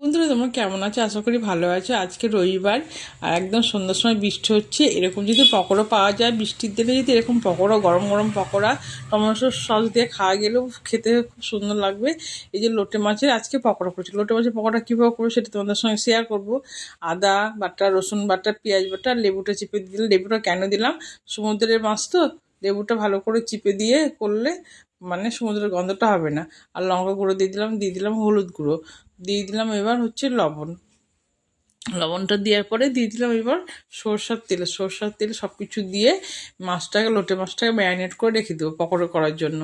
বন্ধুরা তোমরা কেমন আছো? আশা করি ভালো আছো। আজকে রবিবার আর একদম সন্ধ্যার সময় বৃষ্টি হচ্ছে। এরকম যদি পকোড়া পাওয়া যায় বৃষ্টির দিনে, যদি এরকম পকোড়া গরম গরম পকোড়া টমেটো সস দিয়ে খাওয়া গেলেও খেতে খুব সুন্দর লাগবে। এই যে লোটে মাছের আজকে পকোড়া করছি। লোটে মাছের পকোড়া কীভাবে করবো সেটা তোমাদের সঙ্গে শেয়ার করবো। আদা বাটা, রসুন বাটা, পেঁয়াজ বাটা, লেবুটা চিপে দিলাম। লেবুটা কেন দিলাম, সমুদ্রের মাছ তো, লেবুটা ভালো করে চিপে দিয়ে করলে মানে সমুদ্রের গন্ধটা হবে না। আর লঙ্কা গুঁড়ো দিয়ে দিলাম হলুদ গুঁড়ো, দিয়ে দিলাম এবার হচ্ছে লবণটা দেওয়ার পরে দিয়ে দিলাম এবার সরষার তেল সব কিছু দিয়ে লোটে মাছটাকে ম্যারিনেট করে রেখে দেবো পকোড়া করার জন্য।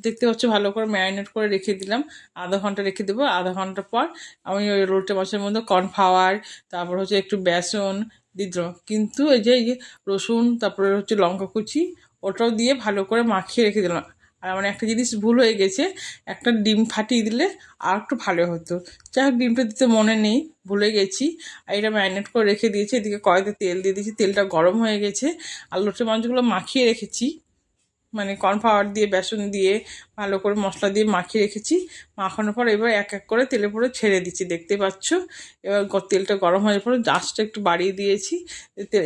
দেখতে পাচ্ছ ভালো করে ম্যারিনেট করে রেখে দিলাম। আধা ঘন্টা রেখে দেবো। আধা ঘন্টা পর আমি ওই লোটে মাছের মধ্যে কর্নফ্লাওয়ার, তারপর হচ্ছে একটু বেসন দিয়ে দিলাম। কিন্তু এই যে রসুন, তারপরে হচ্ছে লঙ্কা কুচি, ওটাও দিয়ে ভালো করে মাখিয়ে রেখে দিলাম। আর আমার একটা জিনিস ভুল হয়ে গেছে, একটা ডিম ফাটিয়ে দিলে আর একটু ভালো হতো। যাই হোক, ডিমটা দিতে মনে নেই, ভুলে গেছি। আর এটা ম্যারিনেট করে রেখে দিয়েছি। এদিকে কড়াইতে তেল দিয়ে দিয়েছি, তেলটা গরম হয়ে গেছে। আর লোটে মাছগুলো মাখিয়ে রেখেছি, মানে কর্নফ্লাওয়ার দিয়ে বেসন দিয়ে ভালো করে মশলা দিয়ে মাখিয়ে রেখেছি। মাখানোর পর এবার এক এক করে তেলে পরে ছেড়ে দিচ্ছি, দেখতে পাচ্ছ। এবার তেলটা গরম হয়ে পরে আঁচটা একটু বাড়িয়ে দিয়েছি।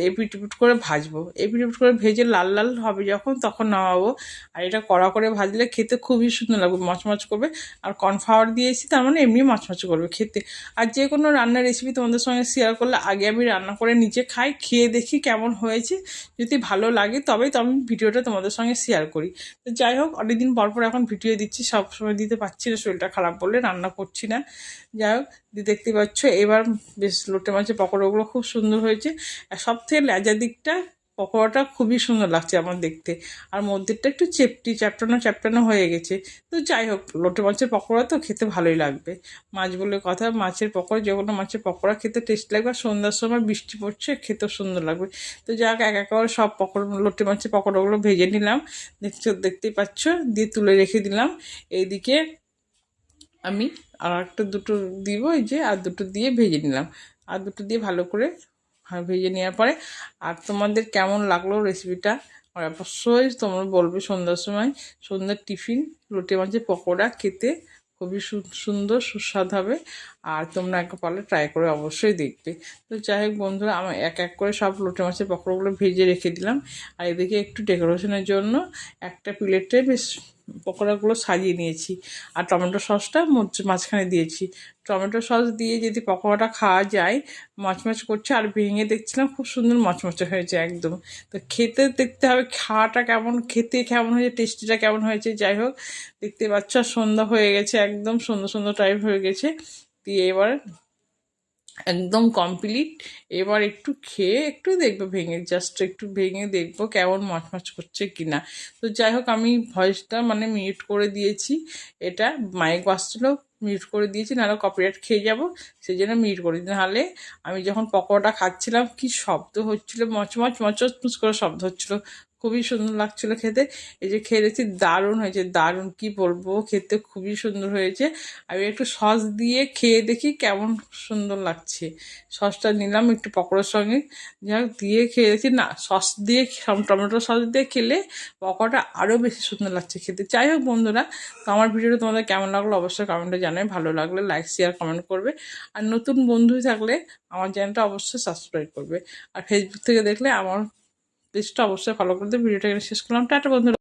এপিট এপিট করে ভাজবো। এপিট এপিট করে ভেজে লাল লাল হবে যখন, তখন নামাবো। আর এটা কড়া করে ভাজলে খেতে খুবই সুন্দর লাগবে, মচমচ করবে। আর কর্নফ্লাওয়ার দিয়েছি, তার মানে এমনি মচমচ করবে খেতে। আর যে কোনো রান্নার রেসিপি তোমাদের সঙ্গে শেয়ার করলে আগে আমি রান্না করে নিজে খাই, খেয়ে দেখি কেমন হয়েছে। যদি ভালো লাগে তবেই তো আমি ভিডিওটা তোমাদের সঙ্গে শেয়ার করি। তো যাই হোক, অনেকদিন পর পর এখন ভিডিও দিচ্ছি, সবসময় দিতে পারছি না, শরীরটা খারাপ বলে রান্না করছি না। যাই হোক, দেখতে পাচ্ছ এবার বেশ লোটে মাছের পকোড়াগুলো খুব সুন্দর হয়েছে। আর সব থেকে লেজা দিকটা পকোড়াটা খুবই সুন্দর লাগছে আমার দেখতে। আর মধ্যেরটা একটু চ্যাপটানো হয়ে গেছে। তো যাই হোক, লোটে মাছের পকোড়া তো খেতে ভালোই লাগবে। মাছ বলে কথা, মাছের পকোড়া, যে কোনো মাছের পকোড়া খেতে টেস্ট লাগবে। আর সন্ধ্যার সময় বৃষ্টি পড়ছে, খেতেও সুন্দর লাগবে। তো যাক, এক এক করে সব লোটে মাছের পকোড়াগুলো ভেজে নিলাম, দেখতেই পাচ্ছ, দিয়ে তুলে রেখে দিলাম। এইদিকে আমি আর একটা দুটো দিব, এই যে আর দুটো দিয়ে ভেজে নিলাম। আর দুটো দিয়ে ভালো করে ভেজে নেওয়ার পরে, আর তোমাদের কেমন লাগলো রেসিপিটা আর অবশ্যই তোমরা বলবে। সন্ধ্যার সময় সন্ধ্যার টিফিন লোটে মাছের পকোড়া খেতে খুবই সুন্দর সুস্বাদ হবে। আর তোমরা একবার পারলে ট্রাই করে অবশ্যই দেখবে। তো যাই হোক বন্ধুরা, আমার এক এক করে সব লোটে মাছের পকোড়াগুলো ভেজে রেখে দিলাম। আর এদিকে একটু ডেকোরেশনের জন্য একটা প্লেটে বেশ পকোড়াগুলো সাজিয়ে নিয়েছি। আর টমেটো সসটা মাঝখানে দিয়েছি। টমেটো সস দিয়ে যদি পকোড়াটা খাওয়া যায়, মচমচ করছে। আর ভেঙে দেখছিলাম খুব সুন্দর মচমচে হয়েছে একদম। তো খেতে দেখতে হবে খাওয়াটা কেমন, খেতে কেমন হয়েছে, টেস্টিটা কেমন হয়েছে। যাই হোক, দেখতে পাচ্ছ সন্ধ্যা হয়ে গেছে, একদম সুন্দর সুন্দর টাইপ হয়ে গেছে। দিয়ে এবার একদম কমপ্লিট। এবার একটু খেয়ে একটু দেখবো, জাস্ট একটু ভেঙে দেখবো কেমন মচমচ করছে কিনা। তো যাই হোক, আমি ভয়েসটা মানে মিউট করে দিয়েছি। এটা মাইক বাজছিল, মিউট করে দিয়েছি, নাহলে কপিরাইট খেয়ে যাব, সেই জন্য মিউট করে দিই। নাহলে আমি যখন পকোড়াটা খাচ্ছিলাম কি শব্দ হচ্ছিলো, মচমচ করে শব্দ হচ্ছিলো, খুবই সুন্দর লাগছিলো খেতে। এই যে খেয়ে দেখছি, দারুণ হয়েছে, দারুণ, কি বলবো, খেতে খুবই সুন্দর হয়েছে। আমি একটু সস দিয়ে খেয়ে দেখি কেমন সুন্দর লাগছে। সসটা নিলাম একটু পকোড়ার সঙ্গে, যাই হোক দিয়ে খেয়ে দেখি, না সস দিয়ে, টমেটো সস দিয়ে খেলে পকোড়াটা আরও বেশি সুন্দর লাগছে খেতে। যাই হোক বন্ধুরা, তো আমার ভিডিওটা তোমাদের কেমন লাগলো অবশ্যই কমেন্টে জানাই। ভালো লাগলে লাইক শেয়ার কমেন্ট করবে। আর নতুন বন্ধু থাকলে আমার চ্যানেলটা অবশ্যই সাবস্ক্রাইব করবে। আর ফেসবুক থেকে দেখলে আমার পেজটা অবশ্যই ফলো করতে। ভিডিওটা এখানে শেষ করলাম। টাটা বন্ধুরা।